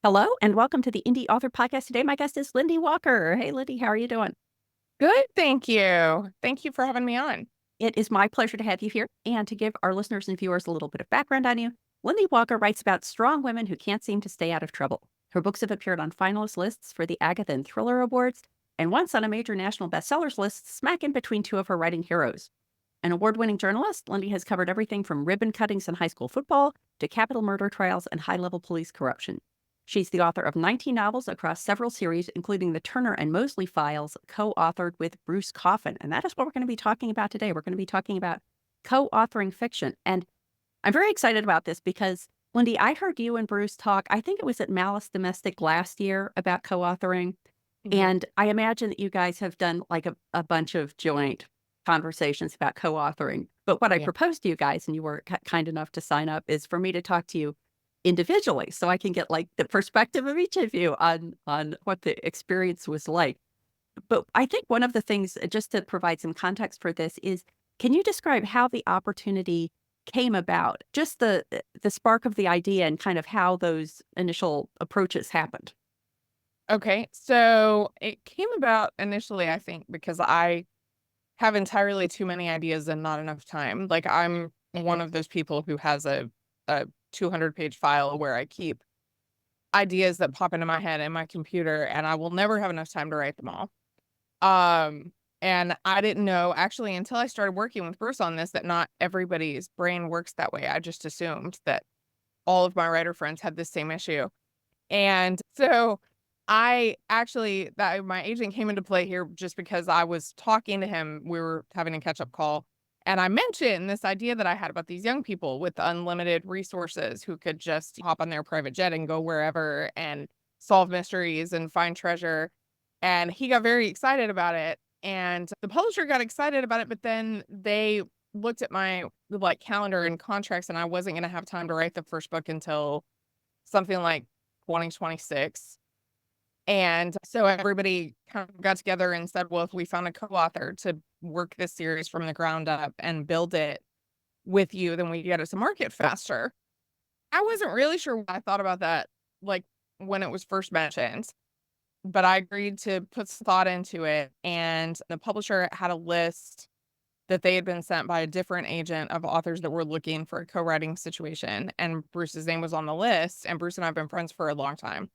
Hello and welcome to the Indy Author Podcast. Today, my guest is LynDee Walker. Hey, Lindy, how are you doing? Good, thank you. Thank you for having me on. It is my pleasure to have you here and to give our listeners and viewers a little bit of background on you. LynDee Walker writes about strong women who can't seem to stay out of trouble. Her books have appeared on finalist lists for the Agatha and Thriller Awards and once on a major national bestsellers list, smack in between two of her writing heroes. An award-winning journalist, LynDee has covered everything from ribbon cuttings in high school football to capital murder trials and high-level police corruption. She's the author of 19 novels across several series, including the Turner and Moseley files, co-authored with Bruce Coffin. And that is what we're going to be talking about today. We're going to be talking about co-authoring fiction. And I'm very excited about this because, LynDee, I heard you and Bruce talk, I think it was at Malice Domestic last year, about co-authoring. And I imagine that you guys have done like a bunch of joint conversations about co-authoring. But what I Yeah. proposed to you guys, and you were kind enough to sign up, is for me to talk to you individually so I can get like the perspective of each of you on what the experience was like. But I think one of the things, just to provide some context for this, is can you describe how the opportunity came about? Just the spark of the idea and kind of how those initial approaches happened. Okay, so it came about initially, I think, because I have entirely too many ideas and not enough time. Like I'm one of those people who has a 200-page file where I keep ideas that pop into my head in my computer, and I will never have enough time to write them all. And I didn't know actually until I started working with Bruce on this that not everybody's brain works that way. I just assumed that all of my writer friends had the same issue. And so I actually that my agent came into play here just because I was talking to him. We were having a catch-up call, and I mentioned this idea that I had about these young people with unlimited resources who could just hop on their private jet and go wherever and solve mysteries and find treasure. And he got very excited about it. And the publisher got excited about it, but then they looked at my like calendar and contracts, and I wasn't going to have time to write the first book until something like 2026. And so everybody kind of got together and said, well, if we found a co-author to work this series from the ground up and build it with you, then we get it to market faster. I wasn't really sure what I thought about that, like when it was first mentioned, but I agreed to put some thought into it. And the publisher had a list that they had been sent by a different agent of authors that were looking for a co-writing situation. And Bruce's name was on the list. And Bruce and I have been friends for a long time.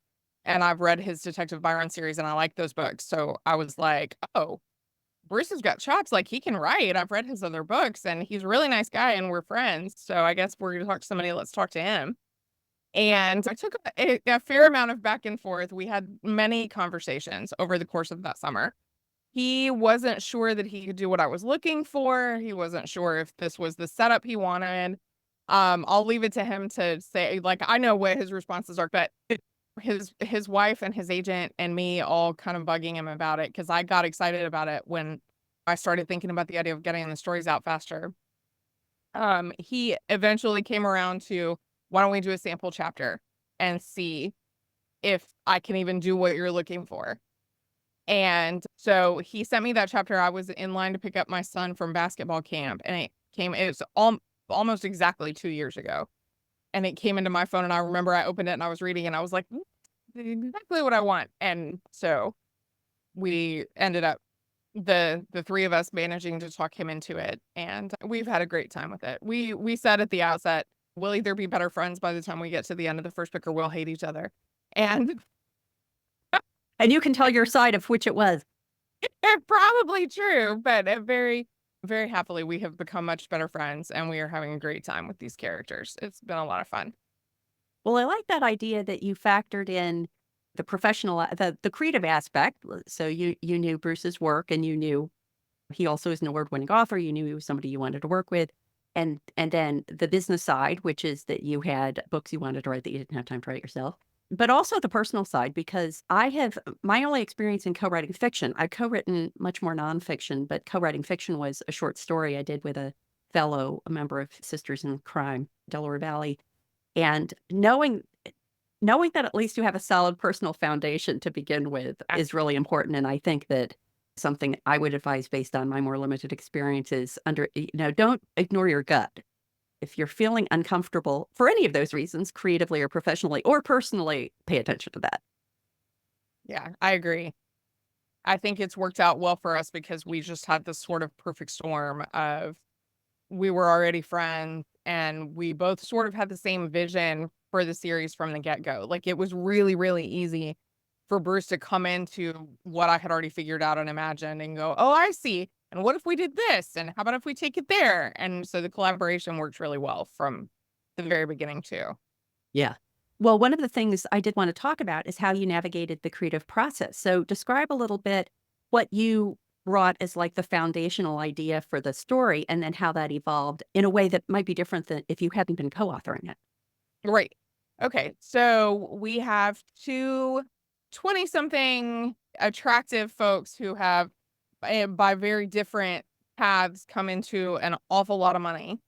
And I've read his Detective Byron series and I like those books. So I was like, oh, Bruce has got chops. Like he can write. I've read his other books and he's a really nice guy and we're friends. So I guess we're going to talk to somebody. Let's talk to him. And I took a fair amount of back and forth. We had many conversations over the course of that summer. He wasn't sure that he could do what I was looking for. He wasn't sure if this was the setup he wanted. I'll leave it to him to say, like, I know what his responses are, but his wife and his agent and me all kind of bugging him about it because I got excited about it when I started thinking about the idea of getting the stories out faster. He eventually came around to, why don't we do a sample chapter and see if I can even do what you're looking for. And so he sent me that chapter. I was in line to pick up my son from basketball camp, and it was almost exactly 2 years ago. And it came into my phone, and I remember I opened it and I was reading and I was like, exactly what I want. And so we ended up, the three of us, managing to talk him into it. And we've had a great time with it. We said at the outset, we'll either be better friends by the time we get to the end of the first book or we'll hate each other. And And you can tell your side of which it was. probably true, but very, very happily, we have become much better friends and we are having a great time with these characters. It's been a lot of fun. Well, I like that idea that you factored in the professional, the creative aspect. So you knew Bruce's work and you knew he also is an award-winning author. You knew he was somebody you wanted to work with. And then the business side, which is that you had books you wanted to write that you didn't have time to write yourself. But also the personal side, because I have my only experience in co-writing fiction. I've co-written much more nonfiction, but co-writing fiction was a short story I did with a member of Sisters in Crime, Delaware Valley. And knowing that at least you have a solid personal foundation to begin with is really important. And I think that something I would advise based on my more limited experiences don't ignore your gut. if you're feeling uncomfortable for any of those reasons, creatively or professionally or personally, pay attention to that. Yeah, I agree. I think it's worked out well for us because we just had this sort of perfect storm of we were already friends and we both sort of had the same vision for the series from the get-go. Like it was really, really easy for Bruce to come into what I had already figured out and imagined and go, "Oh, I see. And what if we did this? And how about if we take it there?" And so the collaboration worked really well from the very beginning too. Yeah. Well, one of the things I did want to talk about is how you navigated the creative process. So describe a little bit what you brought as like the foundational idea for the story and then how that evolved in a way that might be different than if you hadn't been co-authoring it. Right. Okay. So we have two 20-something attractive folks who have, by very different paths, come into an awful lot of money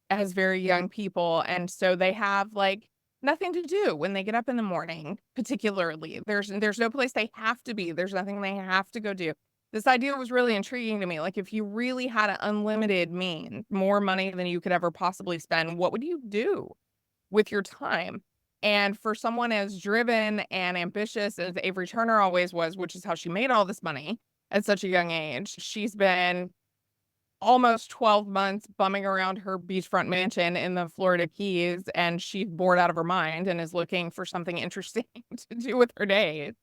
as very young people. And so they have like nothing to do when they get up in the morning, particularly. There's no place they have to be. There's nothing they have to go do. This idea was really intriguing to me. Like if you really had an unlimited means, more money than you could ever possibly spend, what would you do with your time? And for someone as driven and ambitious as Avery Turner always was, which is how she made all this money at such a young age, she's been almost 12 months bumming around her beachfront mansion in the Florida Keys, and she's bored out of her mind and is looking for something interesting to do with her days.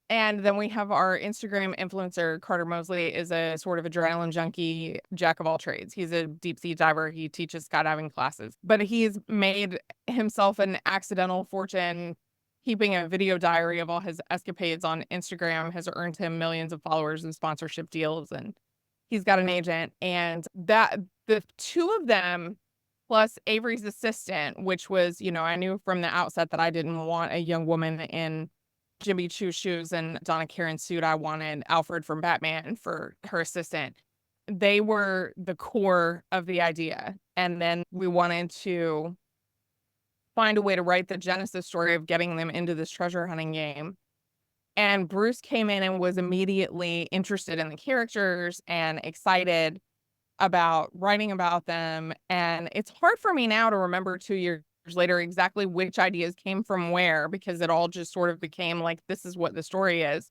And then we have our Instagram influencer, Carter Moseley, is a sort of adrenaline junkie, jack of all trades. He's a deep sea diver. He teaches skydiving classes, but he's made himself an accidental fortune keeping a video diary of all his escapades on Instagram, has earned him millions of followers and sponsorship deals. And he's got an agent, and that the two of them plus Avery's assistant, which was, I knew from the outset that I didn't want a young woman in Jimmy Choo's shoes and Donna Karen's suit. I wanted Alfred from Batman for her assistant. They were the core of the idea. And then we wanted to find a way to write the genesis story of getting them into this treasure hunting game. And Bruce came in and was immediately interested in the characters and excited about writing about them. And it's hard for me now to remember 2 years later exactly which ideas came from where, because it all just sort of became like, this is what the story is.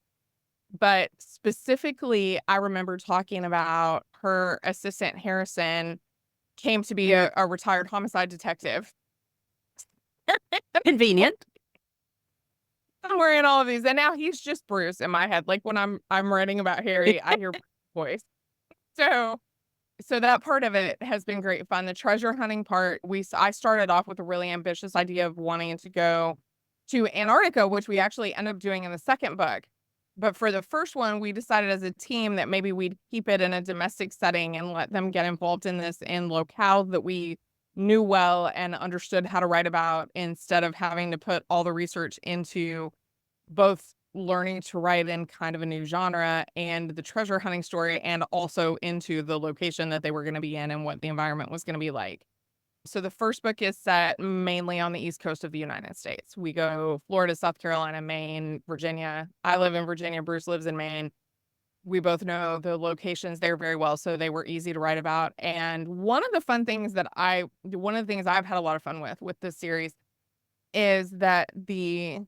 But specifically, I remember talking about her assistant, Harrison, came to be a retired homicide detective. Convenient. Somewhere in all of these. And now he's just Bruce in my head. Like when I'm writing about Harry, I hear Bruce's voice. So that part of it has been great fun. The treasure hunting part, I started off with a really ambitious idea of wanting to go to Antarctica, which we actually end up doing in the second book. But for the first one, we decided as a team that maybe we'd keep it in a domestic setting and let them get involved in this in locales that we knew well and understood how to write about, instead of having to put all the research into both learning to write in kind of a new genre and the treasure hunting story, and also into the location that they were going to be in and what the environment was going to be like. So the first book is set mainly on the East Coast of the United States. We go Florida, South Carolina, Maine, Virginia. I live in Virginia. Bruce lives in Maine. We both know the locations there very well, so they were easy to write about. And one of the things I've had a lot of fun with this series is that the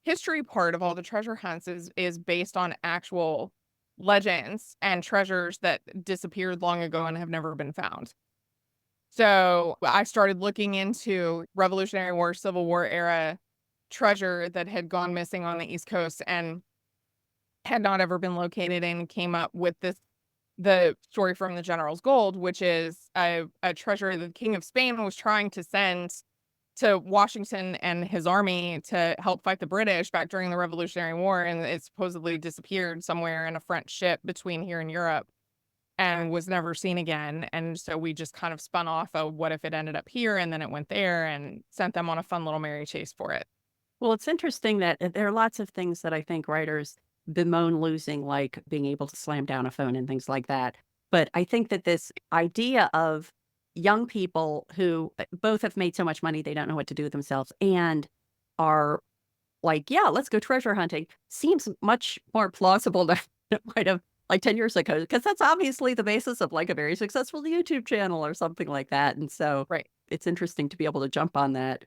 history part of all the treasure hunts is based on actual legends and treasures that disappeared long ago and have never been found. So I started looking into Revolutionary War, Civil War era treasure that had gone missing on the East Coast and had not ever been located, and came up with the story from the General's Gold, which is a treasure the King of Spain was trying to send to Washington and his army to help fight the British back during the Revolutionary War. And it supposedly disappeared somewhere in a French ship between here and Europe and was never seen again. And so we just kind of spun off of what if it ended up here, and then it went there, and sent them on a fun little merry chase for it. Well, it's interesting that there are lots of things that I think writers bemoan losing, like being able to slam down a phone and things like that. But I think that this idea of young people who both have made so much money they don't know what to do with themselves and are like, yeah, let's go treasure hunting, seems much more plausible than it might have like 10 years ago, because that's obviously the basis of like a very successful YouTube channel or something like that. And so Right. it's interesting to be able to jump on that.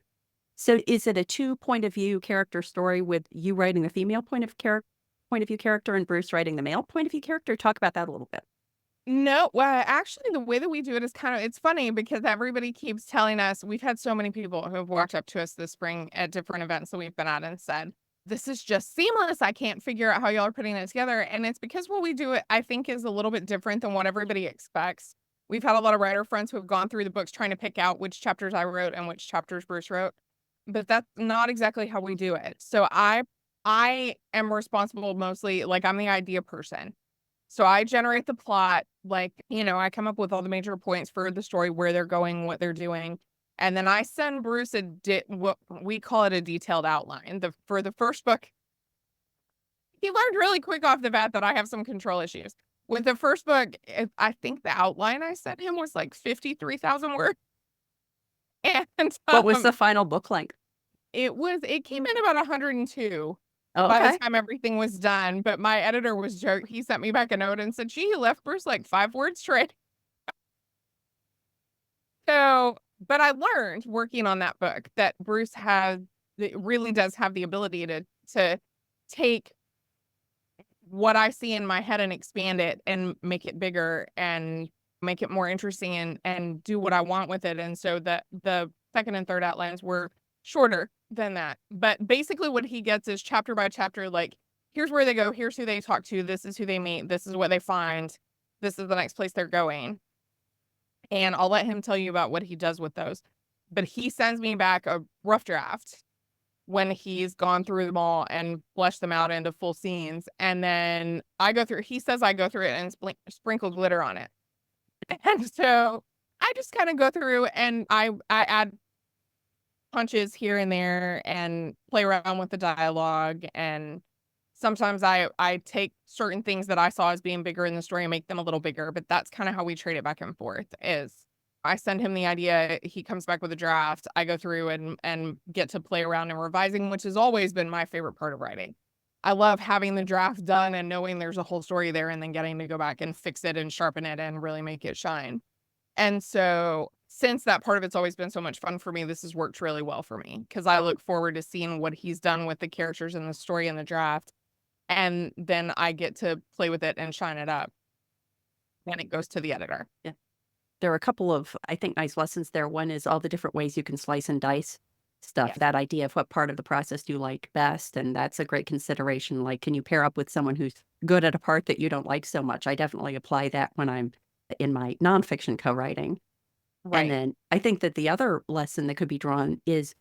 So is it a two point of view character story with you writing the female point of view character and Bruce writing the male point of view character? Talk about that a little bit. No, well, actually, the way that we do it is it's funny because everybody keeps telling us, we've had so many people who have walked up to us this spring at different events that we've been at and said, this is just seamless. I can't figure out how y'all are putting it together. And it's because what we do, I think, is a little bit different than what everybody expects. We've had a lot of writer friends who have gone through the books trying to pick out which chapters I wrote and which chapters Bruce wrote, but that's not exactly how we do it. So I am responsible mostly, like, I'm the idea person. So I generate the plot, like, I come up with all the major points for the story, where they're going, what they're doing. And then I send Bruce what we call it, a detailed outline. For the first book, he learned really quick off the bat that I have some control issues. With the first book, I think the outline I sent him was like 53,000 words. And What was the final book length? it came in about 102. Oh, By okay. the time everything was done, but my editor was he sent me back a note and said, "Gee, you left Bruce like 5 words short." So, but I learned working on that book that Bruce really does have the ability to take what I see in my head and expand it and make it bigger and make it more interesting and do what I want with it. And so the second and third outlines were shorter than that. But basically what he gets is chapter by chapter, like, here's where they go, here's who they talk to, this is who they meet, this is what they find, this is the next place they're going. And I'll let him tell you about what he does with those. But he sends me back a rough draft when he's gone through them all and fleshed them out into full scenes. And then he says I go through it and sprinkle glitter on it. And so I just kind of go through and I add punches here and there and play around with the dialogue. And sometimes I take certain things that I saw as being bigger in the story and make them a little bigger. But that's kind of how we trade it back and forth. Is I send him the idea, he comes back with a draft, I go through and get to play around and revising, which has always been my favorite part of writing. I love having the draft done and knowing there's a whole story there and then getting to go back and fix it and sharpen it and really make it shine. And so since that part of it's always been so much fun for me, this has worked really well for me because I look forward to seeing what he's done with the characters and the story and the draft. And then I get to play with it and shine it up. And it goes to the editor. Yeah. There are a couple of, I think, nice lessons there. One is all the different ways you can slice and dice stuff. Yes. That idea of what part of the process do you like best. And that's a great consideration. Like, can you pair up with someone who's good at a part that you don't like so much? I definitely apply that when I'm in my nonfiction co-writing. Right. And then I think that the other lesson that could be drawn is,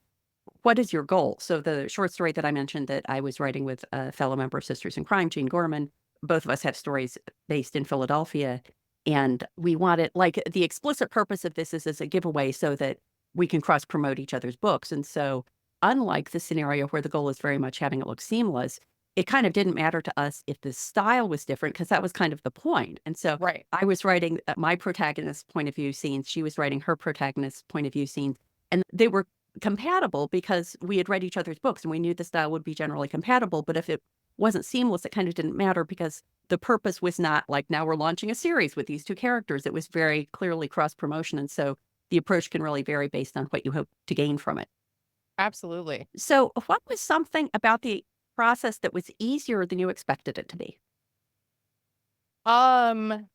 what is your goal? So the short story that I mentioned that I was writing with a fellow member of Sisters in Crime, Jean Gorman, both of us have stories based in Philadelphia. And we want it, like, the explicit purpose of this is as a giveaway so that we can cross promote each other's books. And so unlike the scenario where the goal is very much having it look seamless, it kind of didn't matter to us if the style was different because that was kind of the point. And so Right. I was writing my protagonist's point of view scenes. She was writing her protagonist's point of view scenes. And they were compatible because we had read each other's books and we knew the style would be generally compatible. But if it wasn't seamless, it kind of didn't matter because the purpose was not like, now we're launching a series with these two characters. It was very clearly cross promotion. And so the approach can really vary based on what you hope to gain from it. Absolutely. So what was something about the process that was easier than you expected it to be? I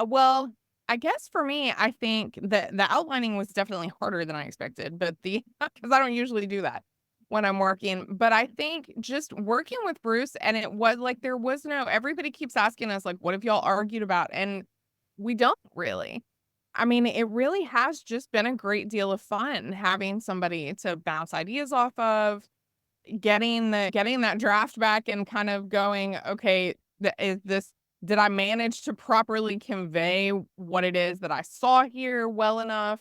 well, I guess for me, I think that the outlining was definitely harder than I expected, but because I don't usually do that when I'm working, but I think just working with Bruce and it was like everybody keeps asking us like, what have y'all argued about? And we don't really. I mean, it really has just been a great deal of fun having somebody to bounce ideas off of, getting that draft back and kind of going, okay, did I manage to properly convey what it is that I saw here well enough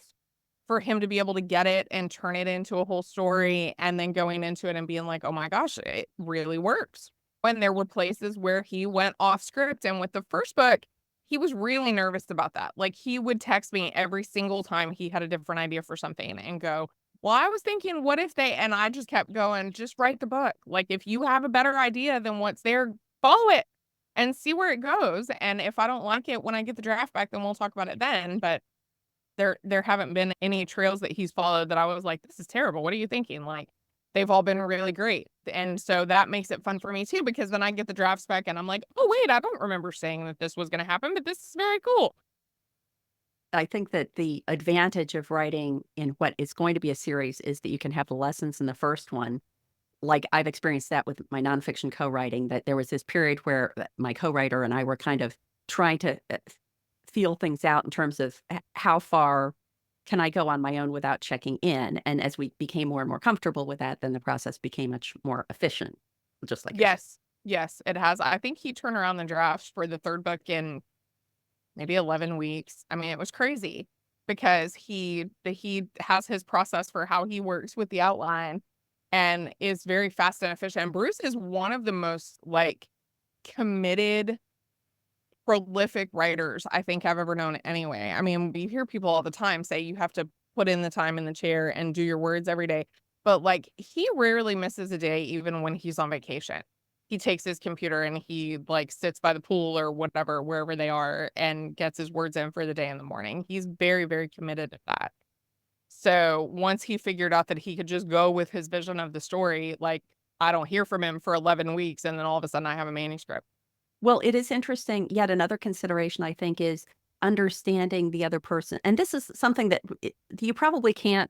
for him to be able to get it and turn it into a whole story, and then going into it and being like, oh my gosh, it really works. When there were places where he went off script, and with the first book, he was really nervous about that. Like, he would text me every single time he had a different idea for something and go, well, I was thinking, what if they, and I just kept going, just write the book. Like, if you have a better idea than what's there, follow it and see where it goes. And if I don't like it when I get the draft back, then we'll talk about it then. But there haven't been any trails that he's followed that I was like, this is terrible. What are you thinking? Like, they've all been really great. And so that makes it fun for me too, because then I get the drafts back and I'm like, oh, wait, I don't remember saying that this was going to happen, but this is very cool. I think that the advantage of writing in what is going to be a series is that you can have the lessons in the first one. Like, I've experienced that with my nonfiction co-writing, that there was this period where my co-writer and I were kind of trying to feel things out in terms of how far can I go on my own without checking in. And as we became more and more comfortable with that, then the process became much more efficient, just like yourself. Yes, it has. I think he turned around the drafts for the third book in maybe 11 weeks. I mean, it was crazy because he has his process for how he works with the outline and is very fast and efficient. And Bruce is one of the most like committed, prolific writers I think I've ever known anyway. I mean, you hear people all the time say you have to put in the time in the chair and do your words every day. But like, he rarely misses a day, even when he's on vacation. He takes his computer and he like sits by the pool or whatever, wherever they are, and gets his words in for the day in the morning. He's very, very committed to that. So once he figured out that he could just go with his vision of the story, like, I don't hear from him for 11 weeks, and then all of a sudden I have a manuscript. Well, it is interesting. Yet another consideration, I think, is understanding the other person. And this is something that you probably can't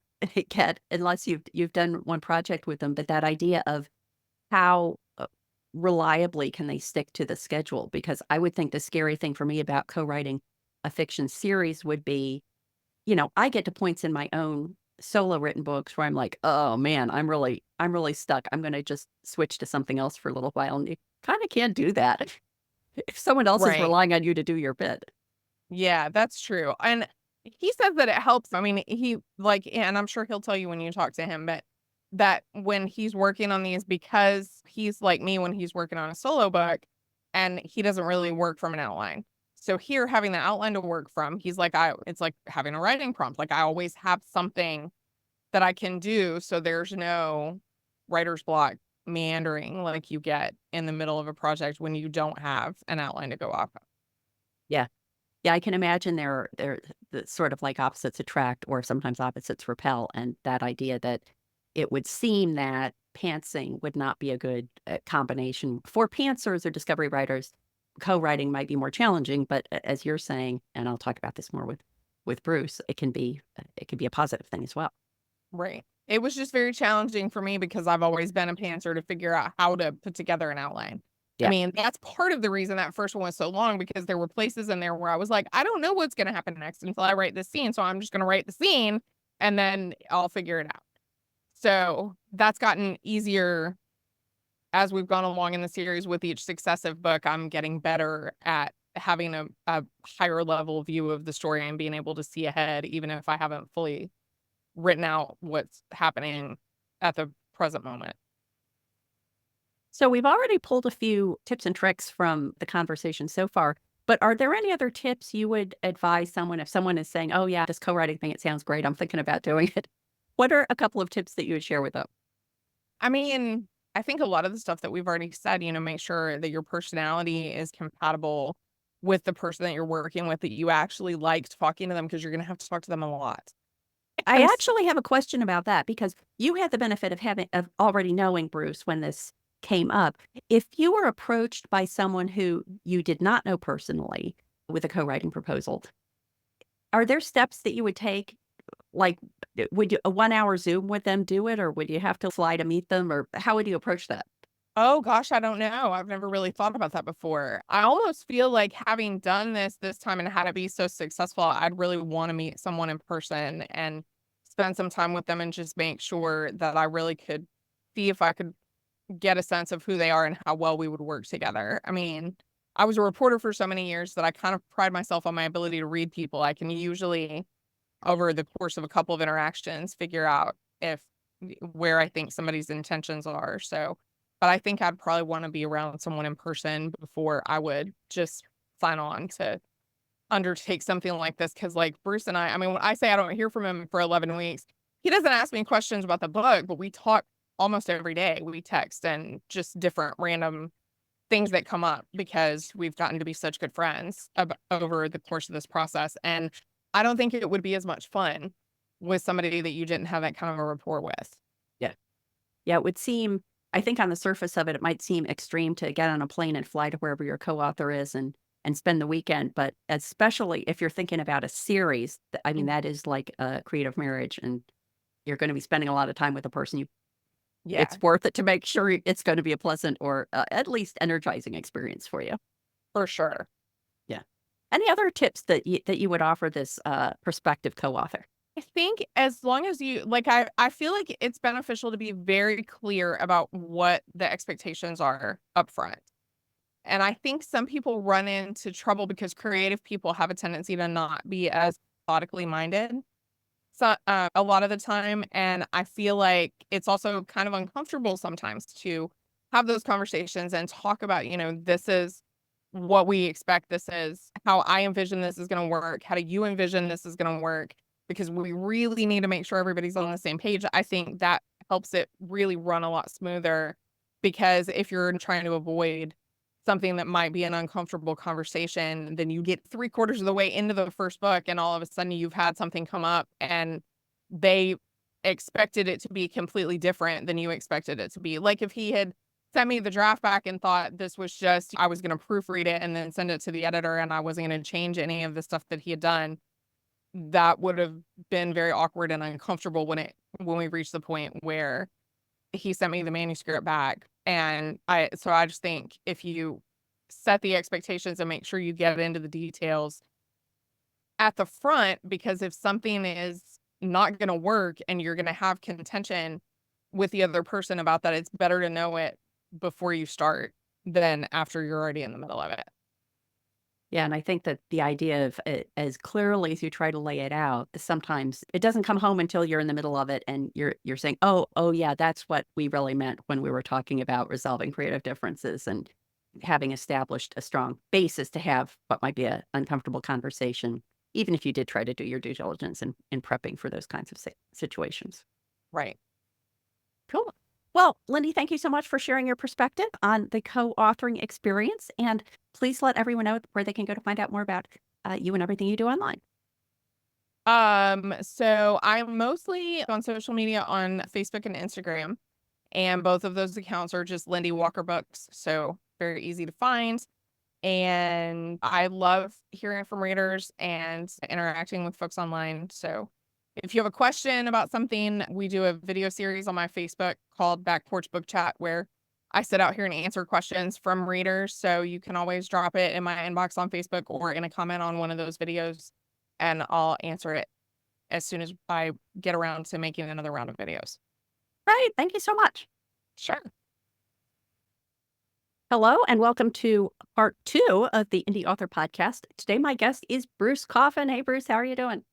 get unless you've done one project with them. But that idea of how reliably can they stick to the schedule? Because I would think the scary thing for me about co-writing a fiction series would be, I get to points in my own solo written books where I'm like, oh man, I'm really stuck. I'm going to just switch to something else for a little while. And you kind of can't do that if someone else is Right. relying on you to do your bit. Yeah, that's true. And he says that it helps. I mean, he like, and I'm sure he'll tell you when you talk to him, but that when he's working on these, because he's like me when he's working on a solo book and he doesn't really work from an outline. So here, having the outline to work from, he's like, it's like having a writing prompt. Like, I always have something that I can do. So there's no writer's block meandering like you get in the middle of a project when you don't have an outline to go off of. Yeah. Yeah, I can imagine they're the sort of like opposites attract or sometimes opposites repel, and that idea that it would seem that pantsing would not be a good combination. For pantsers or discovery writers, co-writing might be more challenging, but as you're saying, and I'll talk about this more with Bruce, it can be a positive thing as well. Right. It was just very challenging for me because I've always been a pantser to figure out how to put together an outline. I Yeah. mean, that's part of the reason that first one was so long, because there were places in there where I was like, I don't know what's going to happen next until I write this scene. So I'm just going to write the scene and then I'll figure it out. So that's gotten easier as we've gone along in the series. With each successive book, I'm getting better at having a higher level view of the story and being able to see ahead, even if I haven't fully written out what's happening at the present moment. So we've already pulled a few tips and tricks from the conversation so far, but are there any other tips you would advise someone if someone is saying, "Oh yeah, this co-writing thing, it sounds great. I'm thinking about doing it." What are a couple of tips that you would share with them? I mean, I think a lot of the stuff that we've already said, make sure that your personality is compatible with the person that you're working with, that you actually like talking to them, because you're going to have to talk to them a lot. I And actually have a question about that because you had the benefit of already knowing Bruce when this came up. If you were approached by someone who you did not know personally with a co-writing proposal, are there steps that you would take? Like, would you a 1-hour Zoom with them do it, or would you have to fly to meet them, or how would you approach that? oh gosh, I don't know. I've never really thought about that before. I almost feel like, having done this time and had it be so successful, I'd really want to meet someone in person and spend some time with them and just make sure that I really could see if I could get a sense of who they are and how well we would work together. I mean, I was a reporter for so many years that I kind of pride myself on my ability to read people. I can usually, over the course of a couple of interactions, figure out if where I think somebody's intentions are. So, but I think I'd probably want to be around someone in person before I would just sign on to undertake something like this. Cause like Bruce and I mean, when I say I don't hear from him for 11 weeks, he doesn't ask me questions about the book, but we talk almost every day. We text and just different random things that come up because we've gotten to be such good friends over the course of this process. And I don't think it would be as much fun with somebody that you didn't have that kind of a rapport with. Yeah. Yeah, it would seem, I think on the surface of it, it might seem extreme to get on a plane and fly to wherever your co-author is and spend the weekend. But especially if you're thinking about a series, I mean, that is like a creative marriage, and you're going to be spending a lot of time with the person. Yeah, It's worth it to make sure it's going to be a pleasant or at least energizing experience for you. for sure. Yeah. Any other tips that you would offer this prospective co-author? I think as long as you like, I feel like it's beneficial to be very clear about what the expectations are up front. And I think some people run into trouble because creative people have a tendency to not be as methodically minded. So a lot of the time, and I feel like it's also kind of uncomfortable sometimes to have those conversations and talk about, this is what we expect. This is how I envision this is going to work. How do you envision this is going to work? Because we really need to make sure everybody's on the same page. I think that helps it really run a lot smoother, because if you're trying to avoid something that might be an uncomfortable conversation, then you get 3/4 of the way into the first book and all of a sudden you've had something come up and they expected it to be completely different than you expected it to be. Like if he had sent me the draft back and thought this was just, I was going to proofread it and then send it to the editor and I wasn't going to change any of the stuff that he had done, that would have been very awkward and uncomfortable when we reached the point where he sent me the manuscript back. And I just think if you set the expectations and make sure you get into the details at the front, because if something is not going to work and you're going to have contention with the other person about that, it's better to know it before you start than after you're already in the middle of it. Yeah, and I think that the idea of it, as clearly as you try to lay it out, sometimes it doesn't come home until you're in the middle of it and you're saying, "Oh yeah, that's what we really meant when we were talking about resolving creative differences and having established a strong basis to have what might be an uncomfortable conversation, even if you did try to do your due diligence in prepping for those kinds of situations." Right. Cool. Well, Lindy, thank you so much for sharing your perspective on the co-authoring experience. And please let everyone know where they can go to find out more about you and everything you do online. So I'm mostly on social media on Facebook and Instagram, and both of those accounts are just LynDee Walker Books. So very easy to find. And I love hearing from readers and interacting with folks online. So if you have a question about something, we do a video series on my Facebook called Back Porch Book Chat, where I sit out here and answer questions from readers. So you can always drop it in my inbox on Facebook or in a comment on one of those videos, and I'll answer it as soon as I get around to making another round of videos. Right. Thank you so much. Sure. Hello, and welcome to part 2 of the Indy Author Podcast. Today, my guest is Bruce Coffin. Hey, Bruce, how are you doing?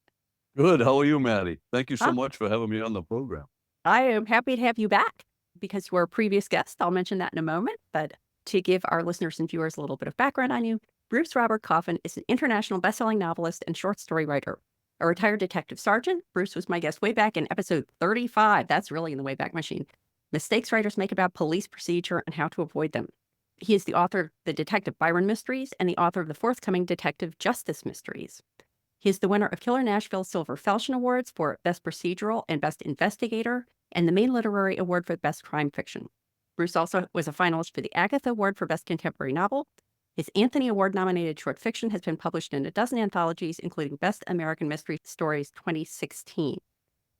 Good. How are you, Matty? Thank you so Huh? much for having me on the program. I am happy to have you back because you were a previous guest. I'll mention that in a moment. But to give our listeners and viewers a little bit of background on you, Bruce Robert Coffin is an international best-selling novelist and short story writer. A retired detective sergeant, Bruce was my guest way back in episode 35. That's really in the Wayback Machine. Mistakes writers make about police procedure and how to avoid them. He is the author of the Detective Byron Mysteries and the author of the forthcoming Detective Justice Mysteries. He is the winner of Killer Nashville's Silver Falchion Awards for Best Procedural and Best Investigator, and the Maine Literary Award for Best Crime Fiction. Bruce also was a finalist for the Agatha Award for Best Contemporary Novel. His Anthony Award-nominated short fiction has been published in a dozen anthologies, including Best American Mystery Stories 2016.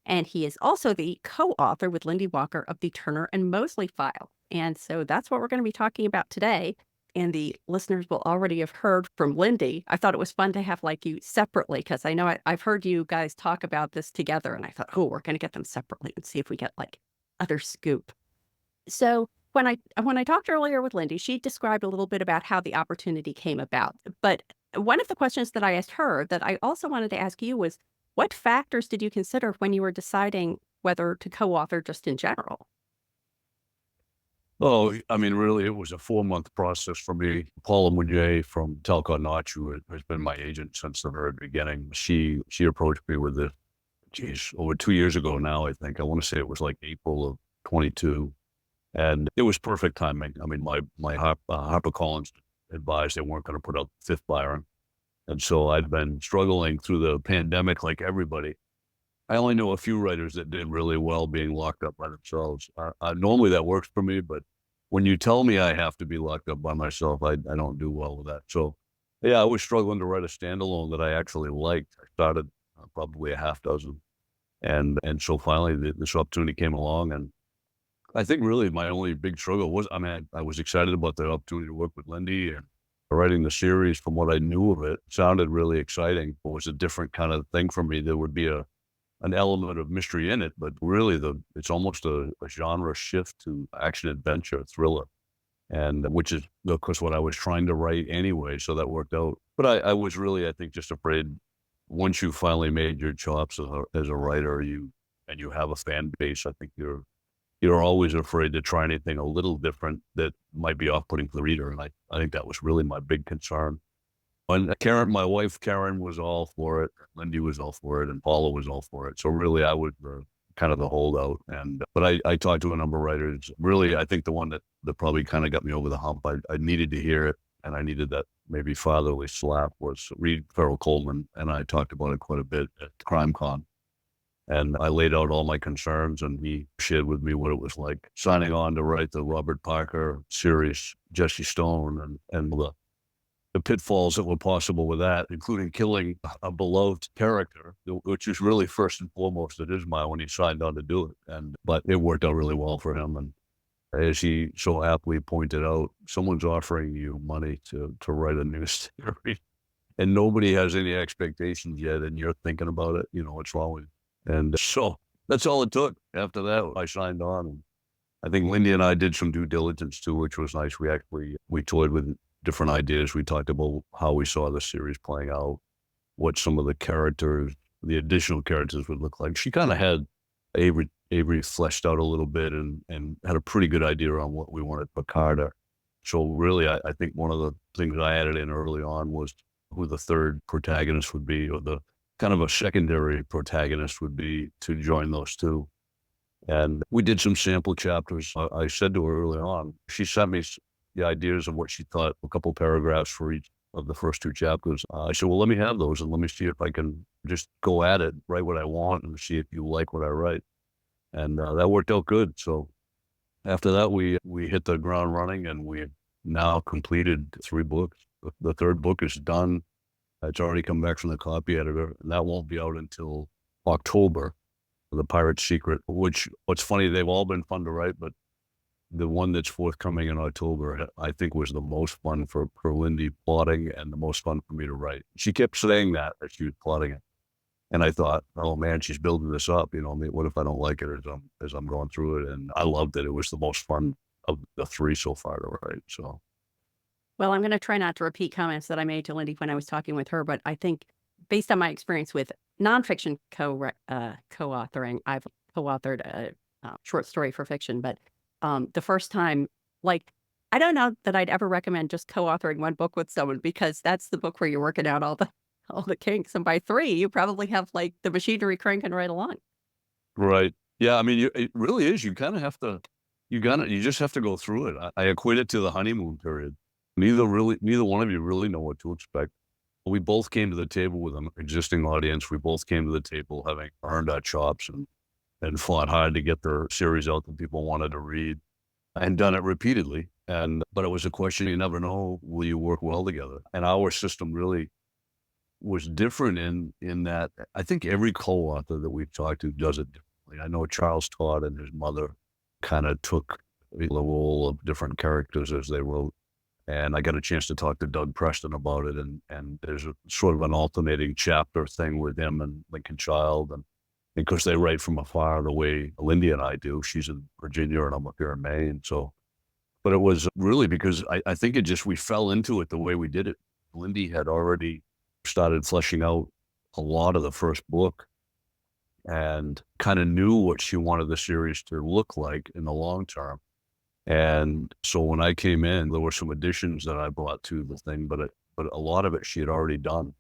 And he is also the co-author with LynDee Walker of the Turner and Moseley file. And so that's what we're going to be talking about today. And the listeners will already have heard from Lindy. I thought it was fun to have you separately, because I know I've heard you guys talk about this together. And I thought, we're going to get them separately and see if we get other scoop. So when I talked earlier with Lindy, she described a little bit about how the opportunity came about. But one of the questions that I asked her that I also wanted to ask you was, what factors did you consider when you were deciding whether to co-author just in general? Oh, I mean, really, it was a 4-month process for me. Paula Mugne from Talcott Notch, who has been my agent since the very beginning, she approached me with it, over 2 years ago now, I think. I want to say it was April of 22. And it was perfect timing. I mean, my HarperCollins advised they weren't going to put out the 5th Byron. And so I'd been struggling through the pandemic like everybody. I only know a few writers that did really well being locked up by themselves. Normally that works for me, but when you tell me I have to be locked up by myself, I don't do well with that. So yeah, I was struggling to write a standalone that I actually liked. I started probably a half dozen. And so finally this opportunity came along, and I think really my only big struggle was, I was excited about the opportunity to work with Lindy and writing the series. From what I knew of it, sounded really exciting. It was a different kind of thing for me. There would be an element of mystery in it, but really it's almost a genre shift to action adventure thriller, and which is of course what I was trying to write anyway. So that worked out. But I was really, I think, just afraid once you finally made your chops as a writer, you have a fan base. I think you're always afraid to try anything a little different that might be off-putting for the reader. And I think that was really my big concern. And Karen, my wife, Karen, was all for it. Lindy was all for it, and Paula was all for it. So really, I was kind of the holdout. But I talked to a number of writers. Really, I think the one that probably kind of got me over the hump, I needed to hear it, and I needed that maybe fatherly slap, was Reed Farrell Coleman. And I talked about it quite a bit at CrimeCon. And I laid out all my concerns, and he shared with me what it was like signing on to write the Robert Parker series, Jesse Stone, and the pitfalls that were possible with that, including killing a beloved character, which is really first and foremost at Ismail when he signed on to do it. But it worked out really well for him. And as he so aptly pointed out, someone's offering you money to write a new series, and nobody has any expectations yet, and you're thinking about it, what's wrong with you. And so that's all it took. After that, I signed on. And I think Lindy and I did some due diligence too, which was nice. We toyed with different ideas. We talked about how we saw the series playing out, what some of the characters, the additional characters would look like. She kind of had Avery fleshed out a little bit and had a pretty good idea on what we wanted for Carter. So really, I think one of the things I added in early on was who the third protagonist would be, or the kind of a secondary protagonist would be, to join those two. And we did some sample chapters. I said to her early on, she sent me the ideas of what she thought, a couple paragraphs for each of the first two chapters. I said, well, let me have those, and let me see if I can just go at it, write what I want, and see if you like what I write. And that worked out good. So after that, we hit the ground running, and we now completed 3 books. The third book is done. It's already come back from the copy editor, and that won't be out until October. The Pirate's Secret, which, what's funny, they've all been fun to write, but the one that's forthcoming in October, I think, was the most fun for Lindy plotting, and the most fun for me to write. She kept saying that she was plotting it. And I thought, oh man, she's building this up. What if I don't like it as I'm going through it? And I loved it. It was the most fun of the 3 so far to write. So. Well, I'm going to try not to repeat comments that I made to Lindy when I was talking with her, but I think based on my experience with nonfiction co-authoring, I've co-authored a short story for fiction, but the first time, I don't know that I'd ever recommend just co-authoring one book with someone, because that's the book where you're working out all the kinks. And by 3, you probably have the machinery cranking right along. Right. Yeah. It really is. You kind of have to, you just have to go through it. I equate it to the honeymoon period. Neither one of you really know what to expect. We both came to the table with an existing audience. We both came to the table having earned our chops and fought hard to get the series out that people wanted to read, and done it repeatedly. But it was a question, you never know, will you work well together? And our system really was different in that I think every co-author that we've talked to does it differently. I know Charles Todd and his mother kind of took the role of different characters as they wrote. And I got a chance to talk to Doug Preston about it. And there's a sort of an alternating chapter thing with him and Lincoln Child. And because they write from afar the way Lindy and I do. She's in Virginia and I'm up here in Maine. So, but it was really because I think we fell into it the way we did it. Lindy had already started fleshing out a lot of the first book and kind of knew what she wanted the series to look like in the long term. And so when I came in, there were some additions that I brought to the thing, but a lot of it she had already done.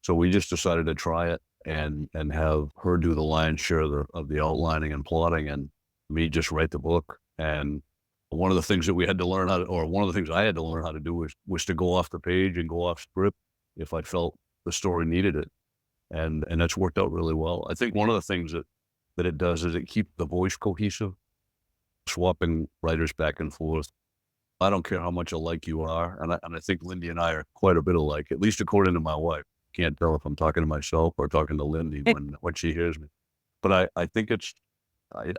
So we just decided to try it and have her do the lion's share of the outlining and plotting, and me just write the book. And one of the things that we had to learn one of the things I had to learn how to do was to go off the page and go off script if I felt the story needed it. And that's worked out really well. I think one of the things that it does is it keeps the voice cohesive, swapping writers back and forth. I don't care how much alike you are. And I think Lindy and I are quite a bit alike, at least according to my wife. Can't tell if I'm talking to myself or talking to Lindy when she hears me. But I think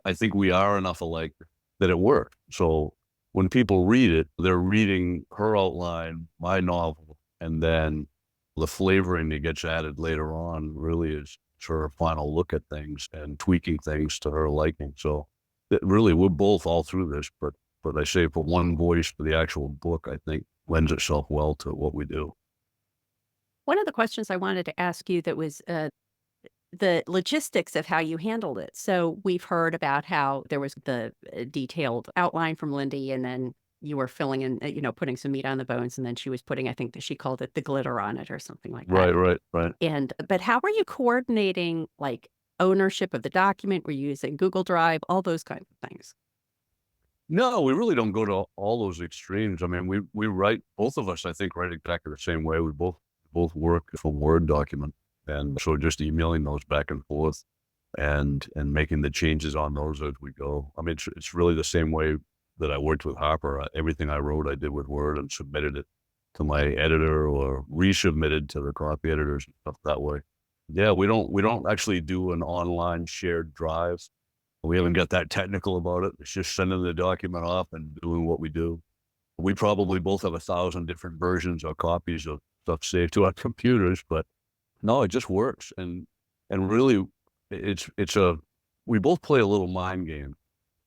I think we are enough alike that it worked. So when people read it, they're reading her outline, my novel, and then the flavoring that gets added later on really is her final look at things and tweaking things to her liking. So really, we're both all through this, but I say for one voice for the actual book, I think lends itself well to what we do. One of the questions I wanted to ask you that was the logistics of how you handled it. So we've heard about how there was the detailed outline from Lindy, and then you were filling in, putting some meat on the bones, and then she was putting, I think that she called it the glitter on it or something like that. Right. But how were you coordinating like ownership of the document? Were you using Google Drive, all those kinds of things? No, we really don't go to all those extremes. I mean, we write, both of us, I think, write exactly the same way. We both work from Word document. And so just emailing those back and forth and making the changes on those as we go. I mean, it's really the same way that I worked with Harper. Everything I wrote, I did with Word and submitted it to my editor or resubmitted to the copy editors and stuff that way. Yeah, we don't actually do an online shared drive. We haven't got that technical about it. It's just sending the document off and doing what we do. We probably both have 1,000 different versions or copies of stuff saved to our computers, but no, it just works. And really we both play a little mind game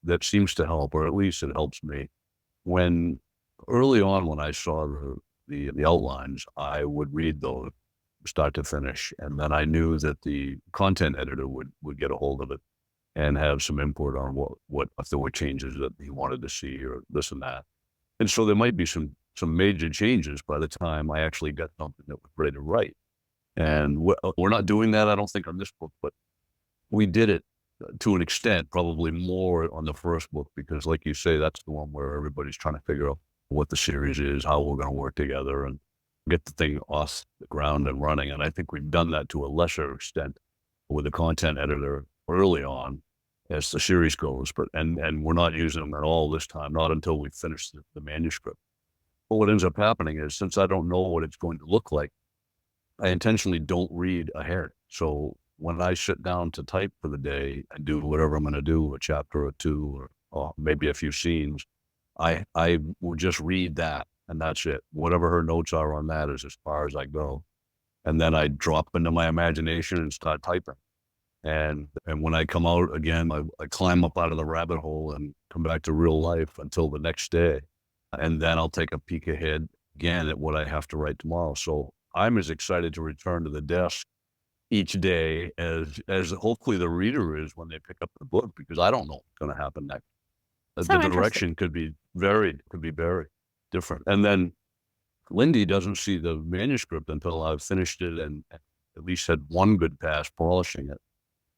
that seems to help, or at least it helps me. When early on, when I saw the outlines, I would read those start to finish. And then I knew that the content editor would get a hold of it and have some input on what if there were changes that he wanted to see or this and that. And so there might be some major changes by the time I actually got something that was ready to write. And we're not doing that, I don't think, on this book, but we did it to an extent, probably more on the first book, because like you say, that's the one where everybody's trying to figure out what the series is, how we're going to work together and get the thing off the ground and running. And I think we've done that to a lesser extent with the content editor early on as the series goes, and we're not using them at all this time, not until we finish the manuscript. But what ends up happening is, since I don't know what it's going to look like, I intentionally don't read ahead. So when I sit down to type for the day and do whatever I'm going to do, a chapter or two, or maybe a few scenes, I will just read that, and that's it. Whatever her notes are on that is as far as I go. And then I drop into my imagination and start typing. And when I come out again, I climb up out of the rabbit hole and come back to real life until the next day. And then I'll take a peek ahead again at what I have to write tomorrow. So I'm as excited to return to the desk each day as hopefully the reader is when they pick up the book, because I don't know what's going to happen next. So The direction could be very different. And then Lindy doesn't see the manuscript until I've finished it and at least had one good pass polishing it.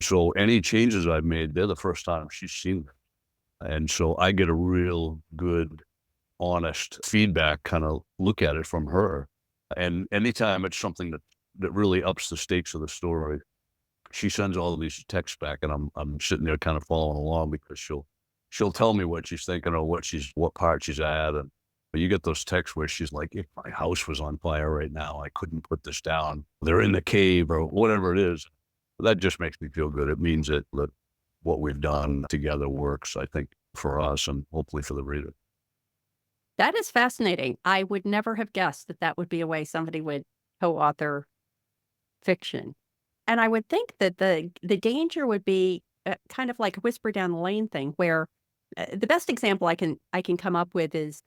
So any changes I've made, they're the first time she's seen them. And so I get a real good, honest feedback kind of look at it from her. And anytime it's something that really ups the stakes of the story, she sends all of these texts back, and I'm sitting there kind of following along, because she'll tell me what she's thinking or what part she's at. And but you get those texts where she's like, if my house was on fire right now, I couldn't put this down. They're in the cave or whatever it is. That just makes me feel good. It means that what we've done together works, I think, for us and hopefully for the reader. That is fascinating. I would never have guessed that would be a way somebody would co-author fiction. And I would think that the danger would be kind of like a whisper down the lane thing, where the best example I can come up with is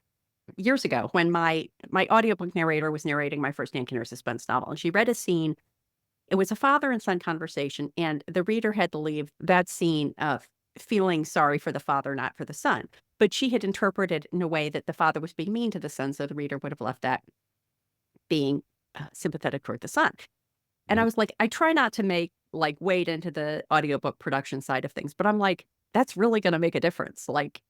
years ago when my audiobook narrator was narrating my first Yankee Nurse suspense novel, and she read a scene. It was a father and son conversation, and the reader had to leave that scene feeling sorry for the father, not for the son. But she had interpreted in a way that the father was being mean to the son, so the reader would have left that being sympathetic toward the son. And I was like, I try not to wade into the audiobook production side of things, but I'm like, that's really going to make a difference. Like,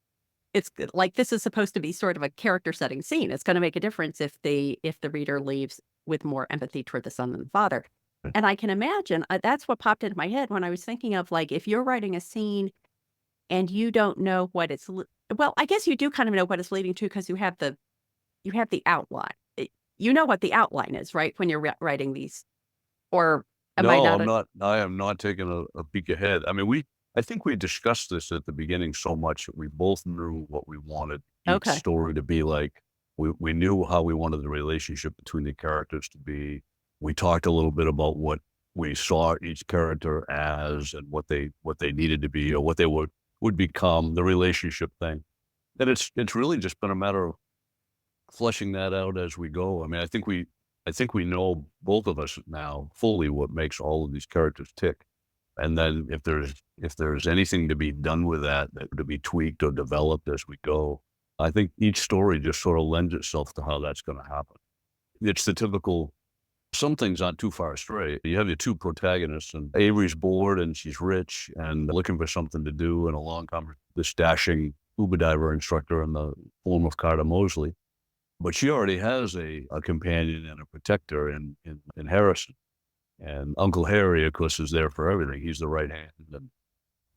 it's like, this is supposed to be sort of a character setting scene. It's going to make a difference if the reader leaves with more empathy toward the son than the father. And I can imagine that's what popped into my head when I was thinking of, like, if you're writing a scene and you don't know what well, I guess you do kind of know what it's leading to because you have the outline. You know what the outline is, right? When you're writing these, or am I No, not? I'm not. I am not taking a peek ahead. I mean, I think we discussed this at the beginning so much that we both knew what we wanted each Okay. story to be like. We knew how we wanted the relationship between the characters to be. We talked a little bit about what we saw each character as and what they needed to be or what they would become, the relationship thing. And it's really just been a matter of fleshing that out as we go. I mean, I think we know, both of us now, fully what makes all of these characters tick. And then if there's anything to be done with that to be tweaked or developed as we go, I think each story just sort of lends itself to how that's going to happen. It's the typical, some things aren't too far astray. You have your two protagonists, and Avery's bored and she's rich and looking for something to do, and along comes this dashing scuba diver instructor in the form of Carter Moseley. But she already has a companion and a protector in Harrison. And Uncle Harry, of course, is there for everything. He's the right hand. And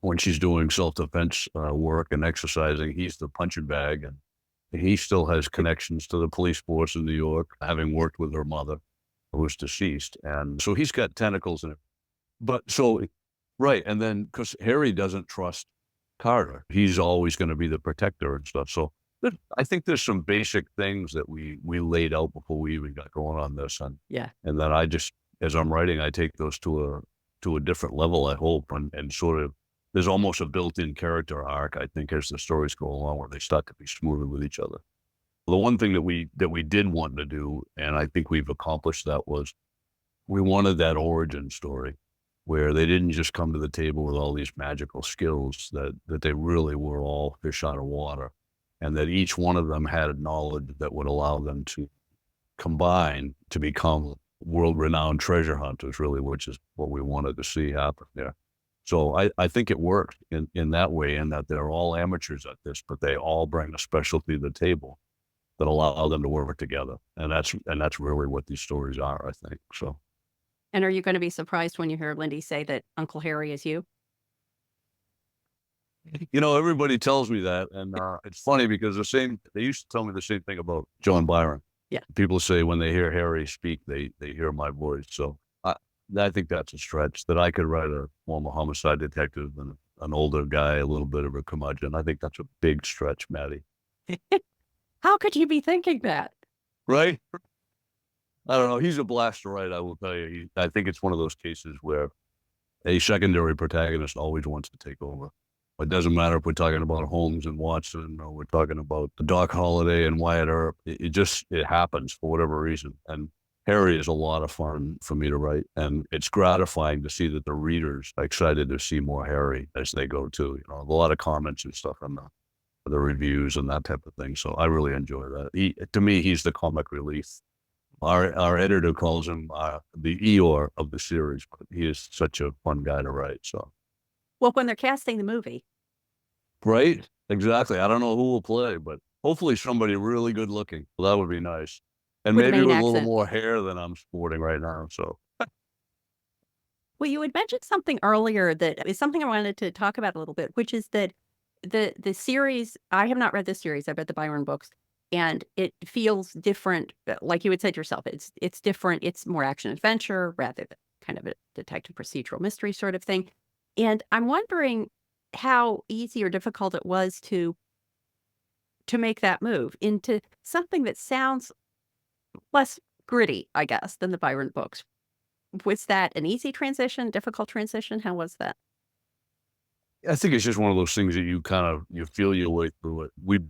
when she's doing self-defense work and exercising, he's the punching bag. And he still has connections to the police force in New York, having worked with her mother, who was deceased. And so he's got tentacles in it. But so, right. And then, because Harry doesn't trust Carter, he's always going to be the protector and stuff. So I think there's some basic things that we laid out before we even got going on this. And Yeah. And then I just, as I'm writing, I take those to a different level, I hope, and sort of, there's almost a built-in character arc, I think, as the stories go along, where they start to be smoother with each other. The one thing that we did want to do, and I think we've accomplished that, was we wanted that origin story where they didn't just come to the table with all these magical skills, that they really were all fish out of water, and that each one of them had a knowledge that would allow them to combine to become world-renowned treasure hunters, really, which is what we wanted to see happen there. So I think it worked in that way, in that they're all amateurs at this, but they all bring a specialty to the table that allow them to work together. And that's really what these stories are, I think. So. And are you going to be surprised when you hear Lindy say that Uncle Harry is you? You know, everybody tells me that, and it's funny because they used to tell me the same thing about John Byron. Yeah. People say when they hear Harry speak, they hear my voice. So I think that's a stretch, that I could write a former homicide detective and an older guy, a little bit of a curmudgeon. I think that's a big stretch, Matty. How could you be thinking that? Right? I don't know. He's a blast to write, I will tell you. I think it's one of those cases where a secondary protagonist always wants to take over. It doesn't matter if we're talking about Holmes and Watson, or we're talking about Doc Holliday and Wyatt Earp. It happens for whatever reason. And Harry is a lot of fun for me to write, and it's gratifying to see that the readers are excited to see more Harry as they go too. You know, a lot of comments and stuff on the reviews and that type of thing. So I really enjoy that. To me, he's the comic relief. Our editor calls him the Eeyore of the series, but he is such a fun guy to write. So. Well, when they're casting the movie. Right? Exactly. I don't know who will play, but hopefully somebody really good looking. Well, that would be nice. And With a maybe Maine with a little accent. more hair than I'm sporting right now. So. Well, you had mentioned something earlier that is something I wanted to talk about a little bit, which is that the series, I have not read this series. I've read the Byron books, and it feels different. Like you had said yourself, it's different. It's more action adventure rather than kind of a detective procedural mystery sort of thing. And I'm wondering how easy or difficult it was to make that move into something that sounds less gritty, I guess, than the Byron books. Was that an easy transition, difficult transition? How was that? I think it's just one of those things that you feel your way through it. We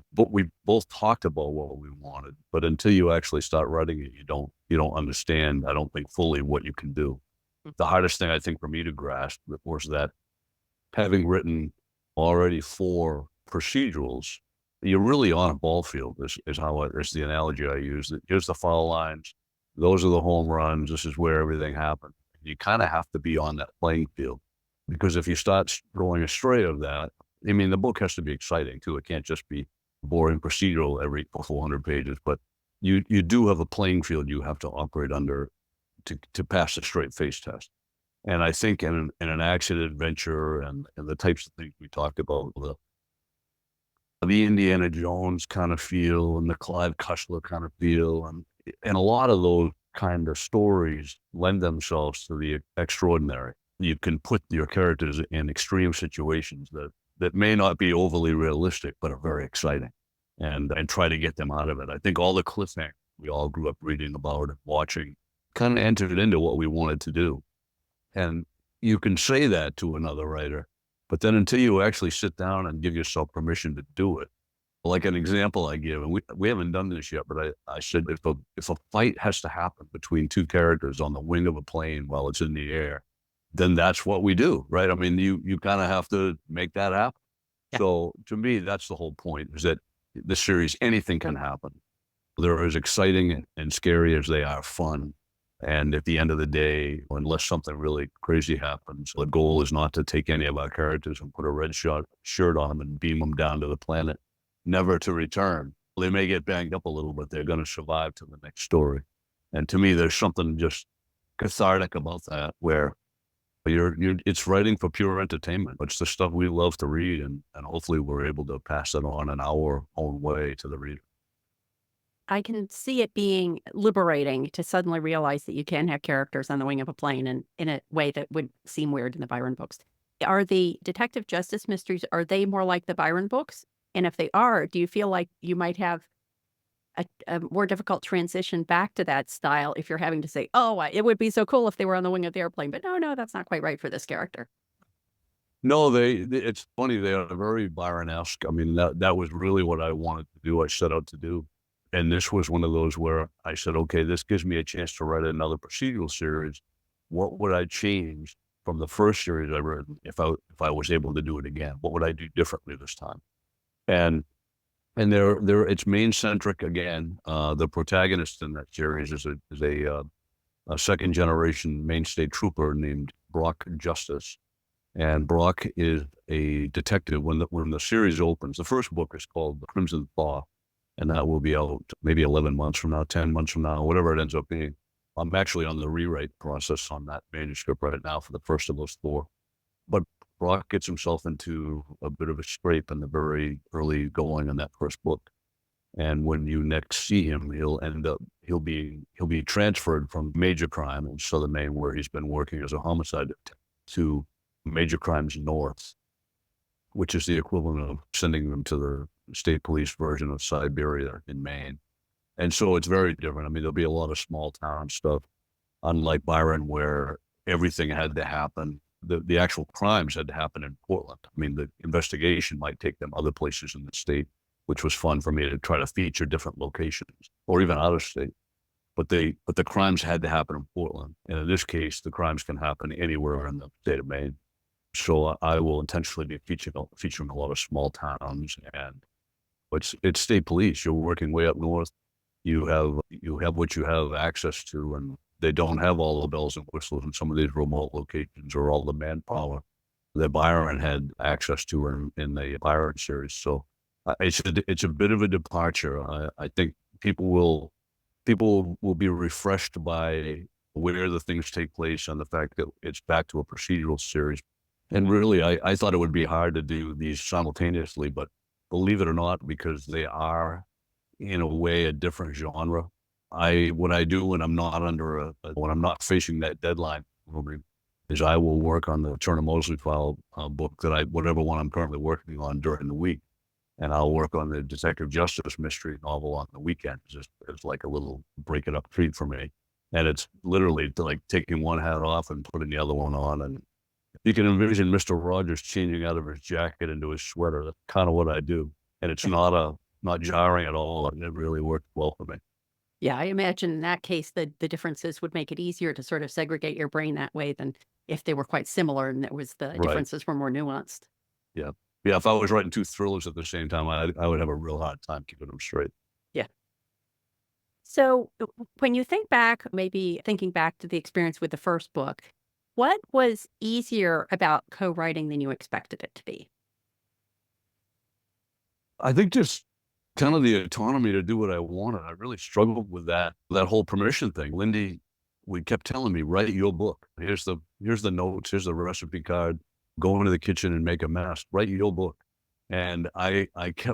both talked about what we wanted, but until you actually start writing it, you don't understand, I don't think, fully what you can do. The hardest thing, I think, for me to grasp was that, having written already 4 procedurals, you're really on a ball field, is the analogy I use. Here's the foul lines. Those are the home runs. This is where everything happened. You kind of have to be on that playing field, because if you start going astray of that, I mean, the book has to be exciting too. It can't just be boring procedural every 400 pages, but you do have a playing field you have to operate under to pass the straight face test. And I think in an action adventure and the types of things we talked about, the Indiana Jones kind of feel and the Clive Cussler kind of feel, and a lot of those kind of stories lend themselves to the extraordinary. You can put your characters in extreme situations that may not be overly realistic, but are very exciting, and try to get them out of it. I think all the cliffhangers we all grew up reading about and watching kind of entered into what we wanted to do. And you can say that to another writer, but then until you actually sit down and give yourself permission to do it, like an example I give, and we haven't done this yet, but I said if a fight has to happen between two characters on the wing of a plane while it's in the air, then that's what we do, right? I mean, you kind of have to make that happen. Yeah. So to me, that's the whole point, is that the series, anything can happen. They're as exciting and scary as they are fun. And at the end of the day, unless something really crazy happens, the goal is not to take any of our characters and put a red shirt on them and beam them down to the planet, never to return. They may get banged up a little, but they're going to survive to the next story. And to me, there's something just cathartic about that, where it's writing for pure entertainment. It's the stuff we love to read, and hopefully we're able to pass it on in our own way to the reader. I can see it being liberating to suddenly realize that you can have characters on the wing of a plane in a way that would seem weird in the Byron books. Are the detective justice mysteries, are they more like the Byron books? And if they are, do you feel like you might have a more difficult transition back to that style if you're having to say, oh, it would be so cool if they were on the wing of the airplane, but no, that's not quite right for this character? No, it's funny. They are very Byron-esque. I mean, that was really what I wanted to do. I set out to do. And this was one of those where I said, okay, this gives me a chance to write another procedural series. What would I change from the first series I read if I was able to do it again? What would I do differently this time? And it's main centric again. The protagonist in that series is a second generation Maine State Trooper named Brock Justice. And Brock is a detective. When the series opens, the first book is called The Crimson Thaw, and that will be out maybe 11 months from now, 10 months from now, whatever it ends up being. I'm actually on the rewrite process on that manuscript right now for the first of those four. But Brock gets himself into a bit of a scrape in the very early going in that first book. And when you next see him, he'll be transferred from major crime in southern Maine, where he's been working as a homicide detective, to major crimes north, which is the equivalent of sending them to the state police version of Siberia in Maine. And so it's very different. I mean, there'll be a lot of small town stuff, unlike Byron, where everything had to happen. The actual crimes had to happen in Portland. I mean, the investigation might take them other places in the state, which was fun for me to try to feature different locations or even out of state. But the crimes had to happen in Portland. And in this case, the crimes can happen anywhere in the state of Maine. So I will intentionally be featuring a lot of small towns, and it's state police. You're working way up north. You have what you have access to, and they don't have all the bells and whistles in some of these remote locations, or all the manpower that Byron had access to in the Byron series. So it's a bit of a departure. I think people will be refreshed by where the things take place and the fact that it's back to a procedural series. And really, I thought it would be hard to do these simultaneously, but believe it or not, because they are, in a way, a different genre. What I do when I'm not when I'm not facing that deadline is I will work on the Turner and Moseley file book whatever one I'm currently working on during the week. And I'll work on the detective justice mystery novel on the weekend. Just as like a little break it up treat for me. And it's literally like taking one hat off and putting the other one on. And you can envision Mr. Rogers changing out of his jacket into his sweater. That's kind of what I do. And it's not jarring at all. And it really worked well for me. Yeah, I imagine in that case, the differences would make it easier to sort of segregate your brain that way than if they were quite similar and the differences were more nuanced. Yeah. Yeah, if I was writing two thrillers at the same time, I would have a real hard time keeping them straight. Yeah. So when you think back, maybe thinking back to the experience with the first book, what was easier about co-writing than you expected it to be? I think just kind of the autonomy to do what I wanted. I really struggled with that whole permission thing. Lindy, we kept telling me, write your book. Here's the notes, here's the recipe card. Go into the kitchen and make a mess. Write your book. And I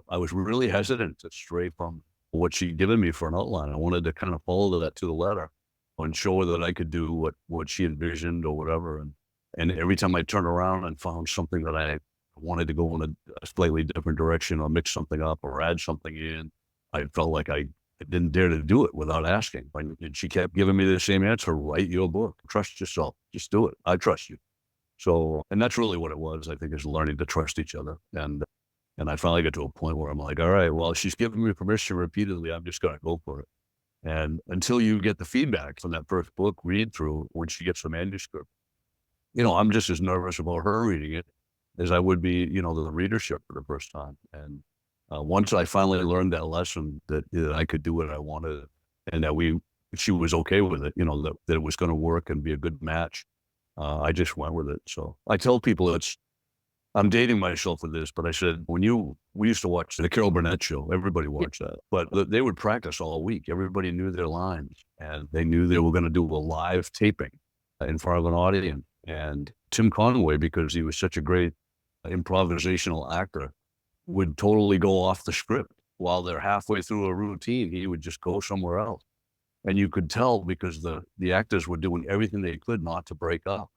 was really hesitant to stray from what she'd given me for an outline. I wanted to kind of follow that to the letter and show her that I could do what she envisioned or whatever. And every time I turned around and found something that I wanted to go in a slightly different direction or mix something up or add something in, I felt like I didn't dare to do it without asking. And she kept giving me the same answer: write your book, trust yourself, just do it. I trust you. So, and that's really what it was, I think, is learning to trust each other. And I finally got to a point where I'm like, all right, well, she's giving me permission repeatedly. I'm just going to go for it. And until you get the feedback from that first book read through, when she gets the manuscript, I'm just as nervous about her reading it as I would be, the readership for the first time. And once I finally learned that lesson, that I could do what I wanted, and that she was okay with it, that it was going to work and be a good match, I just went with it. So I tell people I'm dating myself with this, but I said, we used to watch the Carol Burnett show. Everybody watched that, but they would practice all week. Everybody knew their lines, and they knew they were going to do a live taping in front of an audience. And Tim Conway, because he was such a great improvisational actor, would totally go off the script while they're halfway through a routine. He would just go somewhere else. And you could tell because the actors were doing everything they could not to break up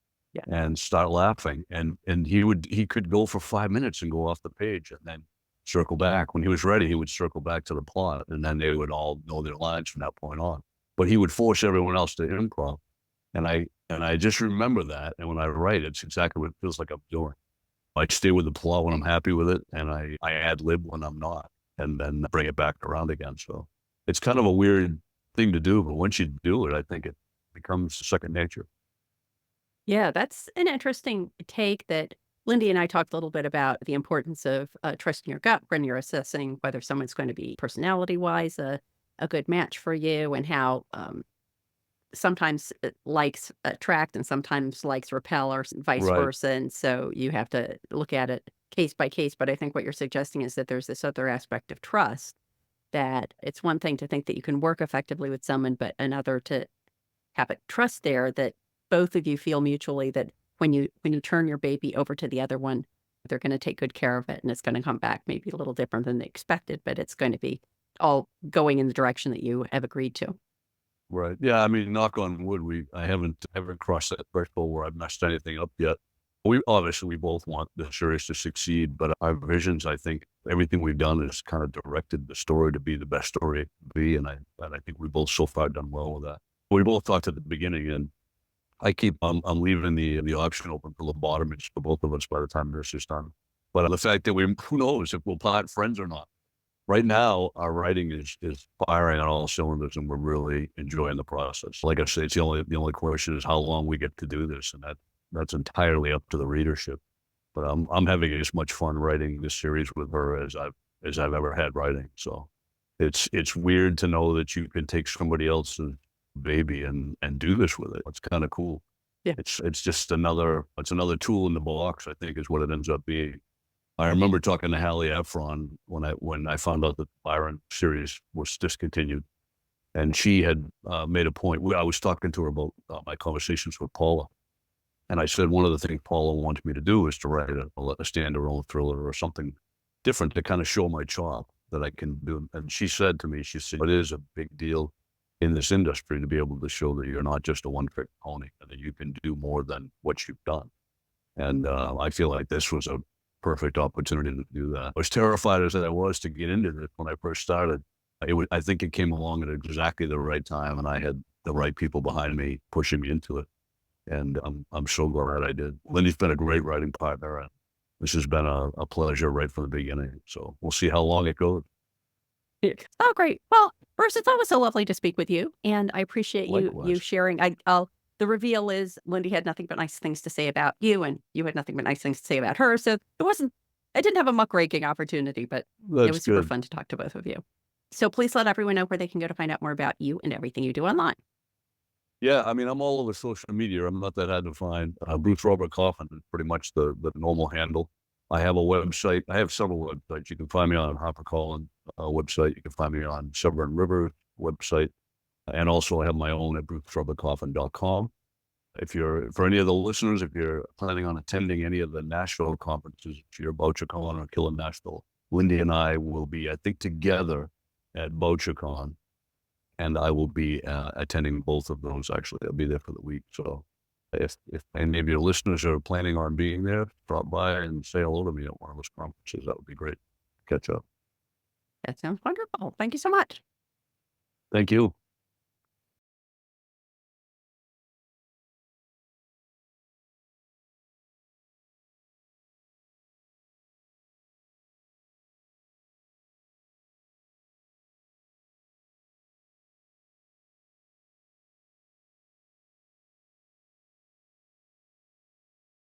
and start laughing. And he could go for 5 minutes and go off the page and then circle back. When he was ready, he would circle back to the plot, and then they would all know their lines from that point on. But he would force everyone else to improv. And I just remember that. And when I write, it's exactly what it feels like I'm doing. I stay with the plot when I'm happy with it, and I ad lib when I'm not, and then bring it back around again. So it's kind of a weird thing to do, but once you do it, I think it becomes second nature. Yeah, that's an interesting take that Lindy and I talked a little bit about the importance of trusting your gut when you're assessing whether someone's going to be personality-wise a good match for you, and how sometimes likes attract and sometimes likes repel, or vice Right. versa. And so you have to look at it case by case. But I think what you're suggesting is that there's this other aspect of trust, that it's one thing to think that you can work effectively with someone, but another to have a trust there that both of you feel mutually that when you turn your baby over to the other one, they're going to take good care of it, and it's going to come back maybe a little different than they expected, but it's going to be all going in the direction that you have agreed to. Right. Yeah. I mean, knock on wood, I haven't crossed that threshold where I've messed anything up yet. We both want the series to succeed, but our visions, I think everything we've done is kind of directed the story to be the best story it can be. And I think we both so far done well with that. We both talked at the beginning, and I'm leaving the option open for lobotomies for both of us by the time this is done. But the fact that who knows if we'll part friends or not. Right now, our writing is firing on all cylinders, and we're really enjoying the process. Like I say, it's the only question is how long we get to do this, and that's entirely up to the readership. But I'm having as much fun writing this series with her as I've ever had writing. So it's weird to know that you can take somebody else's baby and do this with it. It's kind of cool. Yeah. It's just another tool in the box, I think, is what it ends up being. I remember talking to Hallie Efron when I found out that the Byron series was discontinued, and she had made a point. I was talking to her about my conversations with Paula, and I said one of the things Paula wanted me to do is to write a standalone thriller or something different to kind of show my chop that I can do. And she said to me, it is a big deal in this industry to be able to show that you're not just a one-trick pony, and that you can do more than what you've done. And I feel like this was a perfect opportunity to do that. As terrified as I was to get into this when I first started, I think it came along at exactly the right time, and I had the right people behind me pushing me into it. And I'm so glad I did. Lindy's been a great writing partner, and this has been a pleasure right from the beginning. So we'll see how long it goes. Oh, great. Well, Bruce, it's always so lovely to speak with you, and I appreciate you Likewise. sharing. The reveal is Lindy had nothing but nice things to say about you, and you had nothing but nice things to say about her. So I didn't have a muckraking opportunity, but That's it was super good. fun to talk to both of you. So please let everyone know where they can go to find out more about you and everything you do online. Yeah, I mean, I'm all over social media. I'm not that hard to find. Bruce Robert Coffin is pretty much the normal handle. I have a website. I have several websites. You can find me on HarperCollins website. You can find me on Severn River website. And also I have my own at brucecoffin.com. For any of the listeners, if you're planning on attending any of the Nashville conferences, if you're BoucherCon or Killer Nashville, Lindy and I will be, I think, together at BoucherCon, and I will be attending both of those. Actually, I'll be there for the week. So if any of your listeners are planning on being there, drop by and say hello to me at one of those conferences. That would be great. Catch up. That sounds wonderful. Thank you so much. Thank you.